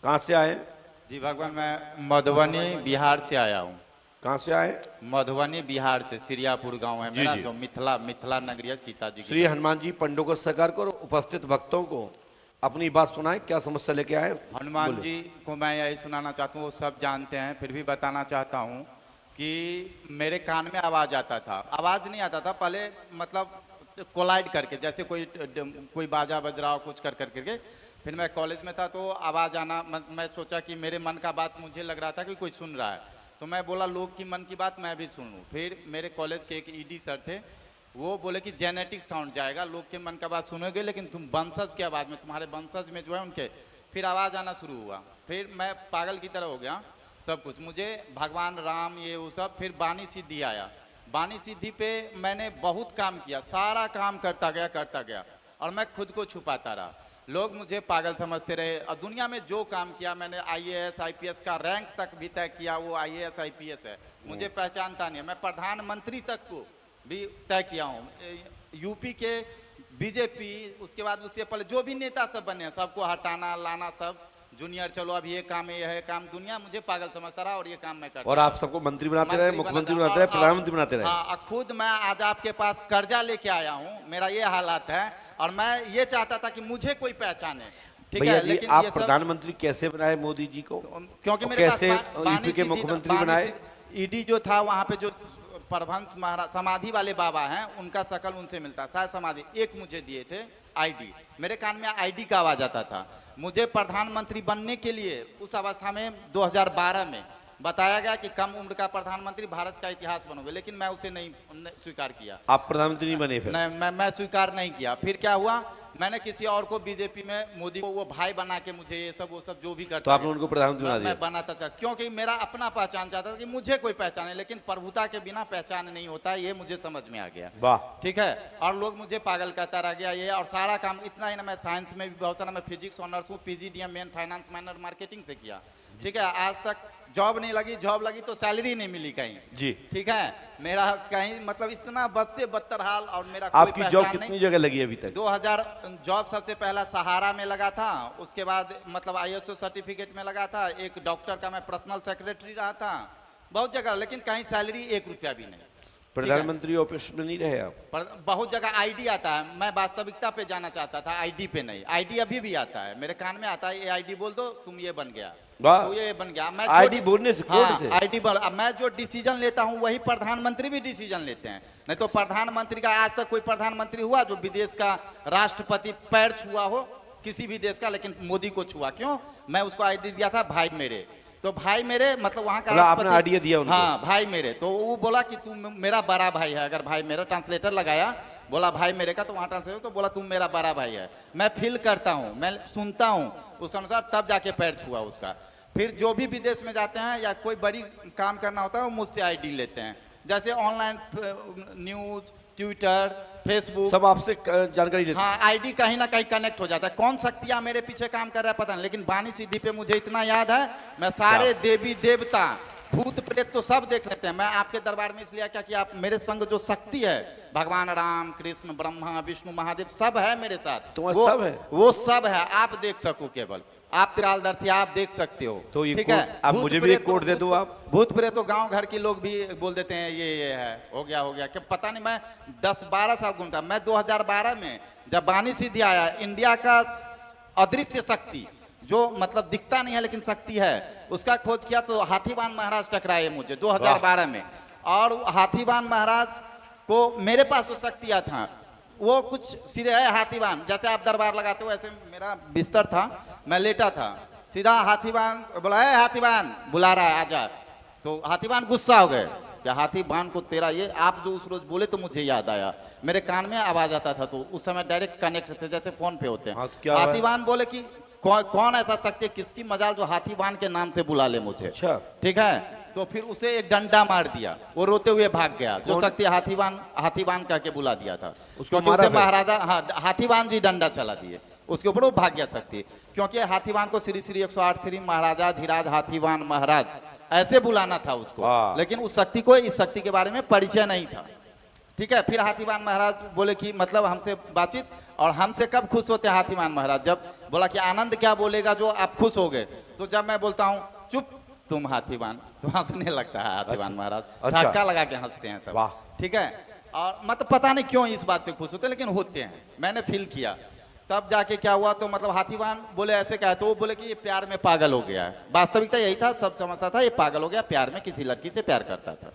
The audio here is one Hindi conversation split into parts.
कहाँ से आए? जी भगवान, मैं मधुबनी बिहार से आया हूँ। कहाँ से आए? मधुबनी बिहार से, सिरियापुर गांव है जी, मेरा, जी। जो मिथिला नगरी है सीता जी श्री की। हनुमान जी पंडों को साकार करो, उपस्थित भक्तों को अपनी बात सुनाए, क्या समस्या लेके आए? हनुमान बोले। जी को मैं यही सुनाना चाहता हूँ, वो सब जानते हैं, फिर भी बताना चाहता हूँ कि मेरे कान में आवाज़ आता था, आवाज़ नहीं आता था पहले, मतलब कोलाइड करके, जैसे कोई बाजा बज रहा हो कुछ कर करके। फिर मैं कॉलेज में था तो आवाज़ आना, मैं सोचा कि मेरे मन का बात मुझे लग रहा था कि कोई सुन रहा है, तो मैं बोला लोग की मन की बात मैं भी सुन लूँ। फिर मेरे कॉलेज के एक ईडी सर थे, वो बोले कि जेनेटिक साउंड जाएगा, लोग के मन का बात सुनोगे लेकिन तुम वंशज की आवाज़ में, तुम्हारे वंशज में जो है उनके, फिर आवाज़ आना शुरू हुआ। फिर मैं पागल की तरह हो गया, सब कुछ मुझे भगवान राम ये वो सब। फिर बानी सिद्धि आया, बानी सिद्धि पे मैंने बहुत काम किया, सारा काम करता गया और मैं खुद को छुपाता रहा। लोग मुझे पागल समझते रहे और दुनिया में जो काम किया मैंने, आईएएस आईपीएस का रैंक तक भी तय किया, वो आईएएस आईपीएस है, मुझे पहचानता नहीं है। मैं प्रधानमंत्री तक को भी तय किया हूँ, यूपी के बीजेपी, उसके बाद उससे पहले जो भी नेता सब बने हैं सबको हटाना लाना, सब जूनियर, चलो अब ये काम, ये है काम, दुनिया मुझे पागल समझता रहा और ये काम मैं करता और रहा। आप सबको मंत्री बनाते रहे, मुख्यमंत्री बनाते रहे, और- प्रधानमंत्री बनाते रहे। हाँ, खुद मैं आज आपके पास कर्जा लेके आया हूँ, मेरा ये हालात है और मैं ये चाहता था कि मुझे कोई पहचाने, ठीक भैया है, जी, लेकिन आप ये सब प्रधानमंत्री कैसे बनाए मोदी जी को? क्योंकि और मेरे पास कैसे यूपी के मुख्यमंत्री बनाए? ईडी जो था वहाँ पे, जो परभंस महाराज समाधि वाले बाबा हैं, उनका शकल उनसे मिलता, शायद समाधि एक मुझे दिए थे आईडी, मेरे कान में आईडी का आवाज आता था। मुझे प्रधानमंत्री बनने के लिए उस अवस्था में 2012 में बताया गया कि कम उम्र का प्रधानमंत्री भारत का इतिहास बनोगे, लेकिन मैं उसे नहीं स्वीकार किया। आप प्रधानमंत्री नहीं बने फिर? नहीं, मैं स्वीकार नहीं किया। फिर क्या हुआ, मैंने किसी और को बीजेपी में, मोदी को वो भाई बना के मुझे ये सब वो सब जो भी करता तो आपने उनको प्रधानमंत्री बना दिया? मैं बनाता था, क्योंकि मेरा अपना पहचान चाहता था कि मुझे कोई पहचाने, लेकिन प्रभुता के बिना पहचान नहीं होता, ये मुझे समझ में आ गया। वाह, ठीक है, और लोग मुझे पागल कहता रह गया ये, और सारा काम इतना ही ना, मैं साइंस में भी बहुत सारा, मैं फिजिक्स ऑनर्स हूँ, PGDM main finance minor marketing से किया, ठीक है, आज तक जॉब नहीं लगी, जॉब लगी तो सैलरी नहीं मिली कहीं जी, ठीक है, मेरा कहीं मतलब इतना बद से बदतर हाल, और मेरा कोई आपकी जॉब पहचान कितनी नहीं। जगह लगी अभी तक? 2000 जॉब सबसे पहला सहारा में लगा था, उसके बाद मतलब आईएसओ सर्टिफिकेट में लगा था, एक डॉक्टर का मैं पर्सनल सेक्रेटरी रहा था, बहुत जगह, लेकिन कहीं सैलरी 1 रुपया भी नहीं। प्रधानमंत्री ऑफिस में नहीं रहे आप? पर बहुत जगह आईडी आता है, मैं वास्तविकता पे जाना चाहता था, आईडी पे नहीं। आईडी अभी भी आता है, मेरे कान में आता है, ये आईडी बोल दो तुम ये बन गया, वाह, तो ये बन गया। मैं आईडी बोलने से, कोड से? आईडी बोल, अब मैं जो डिसीजन लेता हूँ वही प्रधानमंत्री भी डिसीजन लेते हैं, नहीं तो प्रधानमंत्री का आज तक कोई प्रधानमंत्री हुआ जो विदेश का राष्ट्रपति पैर छुआ हो किसी भी देश का, लेकिन मोदी को छुआ क्यों? मैं उसको आईडी दिया था भाई मेरे, तो भाई मेरे मतलब वहाँ का आपने आईडिया दिया उनको? हाँ भाई मेरे, तो वो बोला कि तू मेरा बड़ा भाई है, अगर भाई मेरा, ट्रांसलेटर लगाया, बोला भाई मेरे का, तो वहाँ ट्रांसलेटर तो बोला तुम मेरा बड़ा भाई है। मैं फील करता हूँ, मैं सुनता हूँ उस अनुसार, तब जाके पैर छुआ उसका। फिर जो भी विदेश में जाते हैं या कोई बड़ी काम करना होता है वो मुझसे आईडी लेते हैं, जैसे ऑनलाइन न्यूज, ट्विटर, फेसबुक, सब आपसे जानकारी लेते हैं? हाँ, आईडी कहीं ना कहीं कनेक्ट हो जाता है। कौन शक्तियां मेरे पीछे काम कर रहा है पता नहीं, लेकिन बानी सिद्धि पे मुझे इतना याद है, मैं सारे देवी देवता भूत प्रेत तो सब देख लेते हैं। मैं आपके दरबार में इसलिए क्या कि आप मेरे संग जो शक्ति है, भगवान राम, कृष्ण, ब्रह्मा, विष्णु, महादेव सब है मेरे साथ, वो सब है, वो सब है, आप देख सको, केवल आप त्रिकालदर्शी, आप देख सकते हो। तो ये ठीक है, आप मुझे भी एक कोड दे दो। आप भूत प्रेत तो गांव घर के लोग भी बोल देते हैं ये है, हो गया क्या पता नहीं। मैं 10-12 साल घूमता, मैं 2012 में जब बानी सिद्धि आया, इंडिया का अदृश्य शक्ति जो मतलब दिखता नहीं है लेकिन शक्ति है, उसका खोज किया, तो हाथीवान महाराज टकराए मुझे 2012 में, और हाथीवान महाराज को मेरे पास जो शक्तियां था वो कुछ सीधे है हाथीवान, जैसे आप दरबार लगाते हो ऐसे मेरा बिस्तर था, मैं लेटा था, सीधा हाथीवान बोला है, हाथीवान बुला रहा है आजा, तो हाथीवान गुस्सा हो गए, क्या हाथीवान को तेरा ये, आप जो उस रोज बोले तो मुझे याद आया, मेरे कान में आवाज आता था, तो उस समय डायरेक्ट कनेक्ट थे जैसे फोन पे होते हैं। हाथीवान बोले कि कौन ऐसा शक्ति, किसकी मजाल जो हाथीवान के नाम से बुला ले मुझे। अच्छा, ठीक है, तो फिर उसे एक डंडा मार दिया, वो रोते हुए भाग गया, जो शक्ति हाथीवान कह के बुला दिया था उसको, उसे महाराजा, हाँ, हाथीवान जी डंडा चला दिए उसके ऊपर, वो भाग गया शक्ति, क्योंकि हाथीवान को श्री श्री 108 महाराजा धीराज हाथीवान महाराज ऐसे बुलाना था उसको, लेकिन उस शक्ति को, इस शक्ति के बारे में परिचय नहीं था। ठीक है। फिर हाथीवान महाराज बोले कि मतलब हमसे बातचीत, और हमसे कब खुश होते हैं हाथीवान महाराज, जब बोला कि आनंद क्या बोलेगा जो आप खुश हो गए। तो जब मैं बोलता हूँ चुप तुम हाथीवान, तो हंसने लगता है हाथीवान महाराज, अच्छा। धक्का लगा के हंसते हैं तब। वाह। ठीक है। और मतलब पता नहीं क्यों इस बात से खुश होते हैं, लेकिन होते हैं, मैंने फील किया। तब जाके क्या हुआ, तो मतलब हाथीवान बोले ऐसे क्या है, तो वो बोले कि ये प्यार में पागल हो गया है। वास्तविकता यही था, सब समझता था ये पागल हो गया, प्यार में किसी लड़की से प्यार करता था।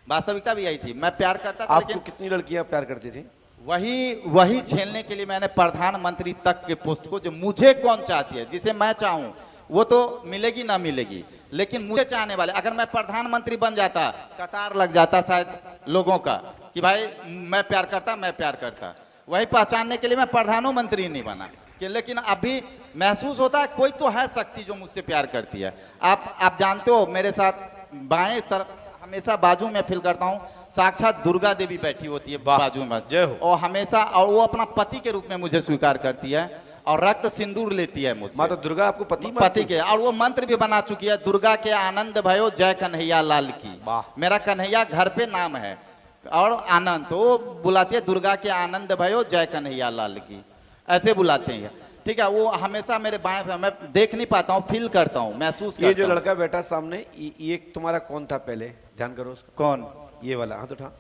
वास्तविकता भी यही थी, मैं प्यार करता था। आपको लेकिन कितनी लड़कियां प्यार करती थी? वही झेलने के लिए मैंने प्रधानमंत्री तक के पोस्ट को, जो मुझे कौन चाहती है, जिसे मैं चाहूं वो तो मिलेगी ना मिलेगी, लेकिन मुझे चाहने वाले, अगर मैं प्रधानमंत्री बन जाता कतार लग जाता शायद लोगों का कि भाई मैं प्यार करता। वही पहचानने के लिए मैं प्रधानमंत्री नहीं बना कि, लेकिन अभी महसूस होता है कोई तो है शक्ति जो मुझसे प्यार करती है। आप जानते हो, मेरे साथ बाएं तरफ हमेशा बाजू में फील करता हूँ, साक्षात दुर्गा देवी बैठी होती है बाजू में, और हमेशा, और वो अपना पति के रूप में मुझे स्वीकार करती है और रक्त सिंदूर लेती है मुझसे। माता दुर्गा आपको पति के, और वो मंत्र भी बना चुकी है, दुर्गा के आनंद भयो जय कन्हैया लाल की। मेरा कन्हैया घर पे नाम है और आनंद, तो वो बुलाती है दुर्गा के आनंद भयो जय कन्हैया लाल की, ऐसे बुलाते हैं। ठीक है। वो हमेशा मेरे बाएं से, मैं देख नहीं पाता हूँ, फील करता हूँ, महसूस करता हूँ। ये जो लड़का बैठा सामने, ये तुम्हारा कौन था पहले? ध्यान करो उसका। कौन? ये वाला, हाथ उठा।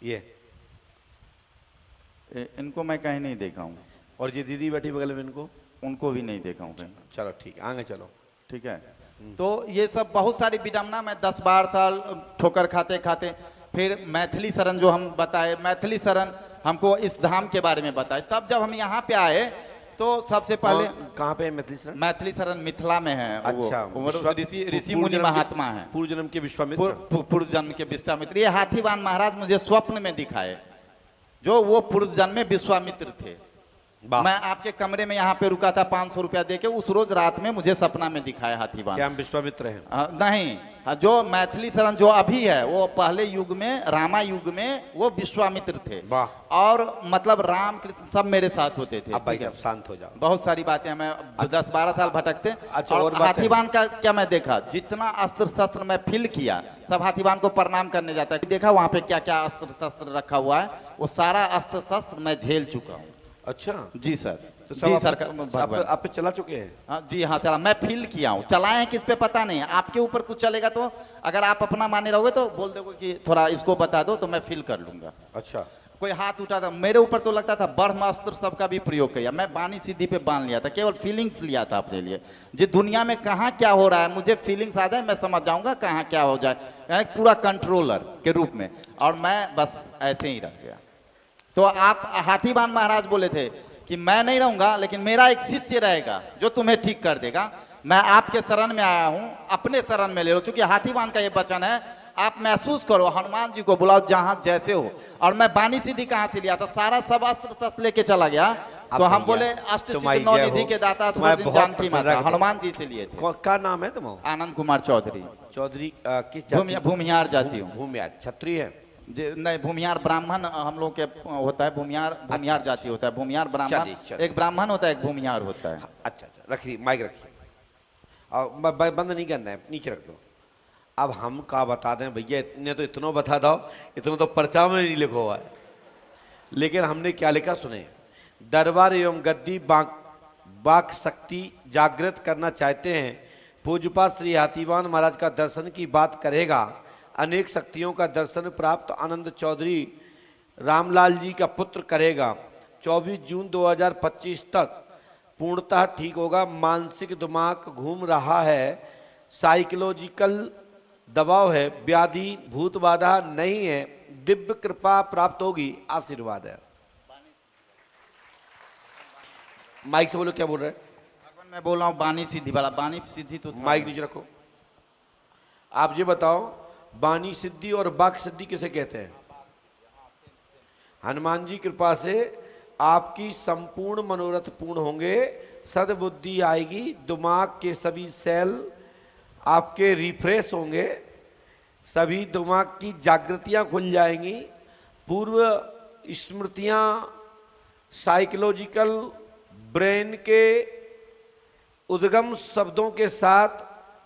ये इनको मैं कहीं नहीं देखा हूँ। और ये दीदी बैठी बगल में, इनको? उनको भी नहीं देखा हूँ कहीं। चलो ठीक, आगे चलो। ठीक है। तो ये सब बहुत सारी विडम्बना, मैं 10-12 साल ठोकर खाते खाते, फिर मैथिली शरण जो हम बताए, मैथिली शरण हमको इस धाम के बारे में बताए। तब जब हम यहाँ पे आए तो सबसे पहले, कहाँ पे है मैथिली शरण? मैथिली शरण मिथिला में है। अच्छा। ऋषि मुनि महात्मा है, पूर्व जन्म के विश्वामित्र। पूर्व जन्म के विश्वामित्र। ये हाथीवान महाराज मुझे स्वप्न में दिखाए, जो वो पूर्व जन्म में विश्वामित्र थे। मैं आपके कमरे में यहाँ पे रुका था 500 रुपया देके, उस रोज रात में मुझे सपना में दिखाया हाथीवान। क्या हम विश्वामित्र हैं? नहीं, जो मैथिली शरण जो अभी है, वो पहले युग में, रामा युग में वो विश्वामित्र थे। और मतलब राम कृष्ण सब मेरे साथ होते थे। अब भाई साहब शांत हो जाओ, बहुत सारी बातें हमें 10-12 साल भटकते। अच्छा, और हाथीवान का क्या मैं देखा, जितना अस्त्र शस्त्र मैं फील किया, सब हाथीवान को प्रणाम करने जाता है। देखा वहां पे क्या क्या अस्त्र शस्त्र रखा हुआ है, वो सारा अस्त्र शस्त्र मैं झेल चुका हूँ। अच्छा जी सर। तो जी सर, आप पे चला चुके हैं? हाँ जी, हाँ चला, मैं फील किया हूँ। चलाए हैं किस पे पता नहीं है, आपके ऊपर कुछ चलेगा तो अगर आप अपना माने रहोगे तो बोल दोगे कि थोड़ा इसको बता दो, तो मैं फील कर लूंगा। अच्छा। कोई हाथ उठा था मेरे ऊपर तो लगता था ब्रह्मास्त्र सबका भी प्रयोग किया, मैं बानी सिद्धि पे बांध लिया था, केवल फीलिंग्स लिया था अपने लिए। जी दुनिया में कहाँ क्या हो रहा है मुझे फीलिंग्स आ जाए, मैं समझ जाऊंगा कहाँ क्या हो जाए, यानी पूरा कंट्रोलर के रूप में, और मैं बस ऐसे ही रह गया। तो आप हाथीवान महाराज बोले थे कि मैं नहीं रहूंगा, लेकिन मेरा एक शिष्य रहेगा जो तुम्हें ठीक कर देगा। मैं आपके शरण में आया हूं, अपने शरण में ले लो, क्योंकि हाथीवान का ये वचन है, आप महसूस करो, हनुमान जी को बुलाओ जहां जैसे हो। और मैं बानी सिद्धि कहां से लिया था, सारा सब अस्त्र शस्त्र लेके चला गया। तो हम बोले अष्ट सिद्धि नौ निधि के दाता जानकी माता, हनुमान जी से लिए थे। क्या नाम है तुम्हारा? आनंद कुमार चौधरी। चौधरी किस? भूमिहार जाति हूँ। भूमिहार क्षत्रिय है? नहीं, भूमिहार ब्राह्मण हम लोग के होता है, भूमिहार जाति होता है, भूमिहार ब्राह्मण, एक ब्राह्मण होता है, एक भूमिहार होता है। अच्छा, रखिए माइक रखिए, और बंद नहीं करना है, नीचे रख दो। अब हम का बता दें भैया, इतने तो इतना बता दो, इतना तो पर्चा में नहीं लिखा हुआ है, लेकिन हमने क्या लिखा सुने। दरबार एवं गद्दी बाक शक्ति जागृत करना चाहते हैं, पूज्यपाद श्री हाथीवान महाराज का दर्शन की बात करेगा, अनेक शक्तियों का दर्शन प्राप्त आनंद चौधरी रामलाल जी का पुत्र करेगा। 24 जून 2025 तक पूर्णतः ठीक होगा। मानसिक दिमाग घूम रहा है, साइकोलॉजिकल दबाव है, व्याधि भूत बाधा नहीं है, दिव्य कृपा प्राप्त होगी, आशीर्वाद है। माइक से बोलो, क्या बोल रहे हैं? मैं बोल रहा हूँ बानी सिद्धि वाला, बानी सिद्धि तो माइक नीचे रखो। आप ये बताओ, बानी सिद्धि और बाक सिद्धि किसे कहते हैं? हनुमान जी कृपा से आपकी संपूर्ण मनोरथ पूर्ण होंगे, सद्बुद्धि आएगी, दिमाग के सभी सेल आपके रिफ्रेश होंगे, सभी दिमाग की जागृतियां खुल जाएंगी, पूर्व स्मृतियां साइकोलॉजिकल ब्रेन के उद्गम शब्दों के साथ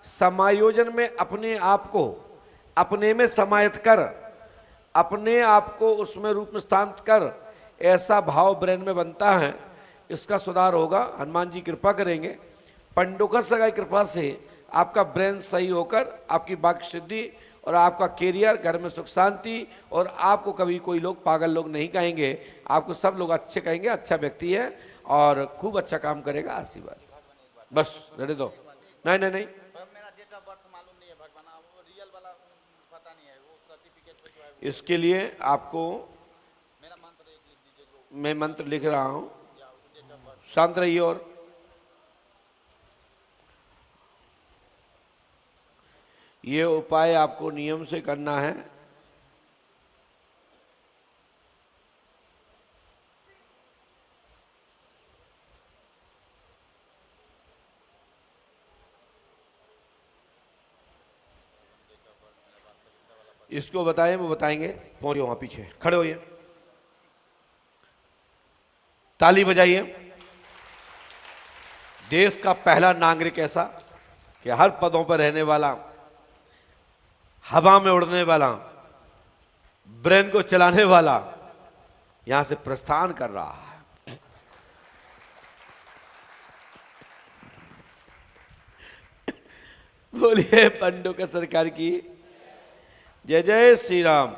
समायोजन में अपने आप को अपने में समाहित कर अपने आप को उसमें रूप में स्थान कर ऐसा भाव ब्रेन में बनता है, इसका सुधार होगा। हनुमान जी कृपा करेंगे। पंडोकर सगाई कृपा से आपका ब्रेन सही होकर आपकी वाक सिद्धि और आपका कैरियर, घर में सुख शांति, और आपको कभी कोई लोग पागल लोग नहीं कहेंगे, आपको सब लोग अच्छे कहेंगे, अच्छा व्यक्ति है और खूब अच्छा काम करेगा। आशीर्वाद बस रहने दो। नहीं नहीं नहीं, मेरा डेट ऑफ बर्थ मालूम नहीं है भगवान, वो रियल वाला पता नहीं है, वो सर्टिफिकेट पे जो है इसके लिए आपको मेरा मंत्र एक लिख दीजिए जो मैं मंत्र लिख रहा हूं, शांत रहिए। और ये उपाय आपको नियम से करना है। इसको बताएं, वो बताएंगे। पहुंचे वहां पीछे खड़े होइए, ताली बजाइए। देश का पहला नागरिक ऐसा कि हर पदों पर रहने वाला, हवा में उड़ने वाला, ब्रेन को चलाने वाला यहां से प्रस्थान कर रहा है। बोलिए पंडोकर सरकार की जय जय श्री राम।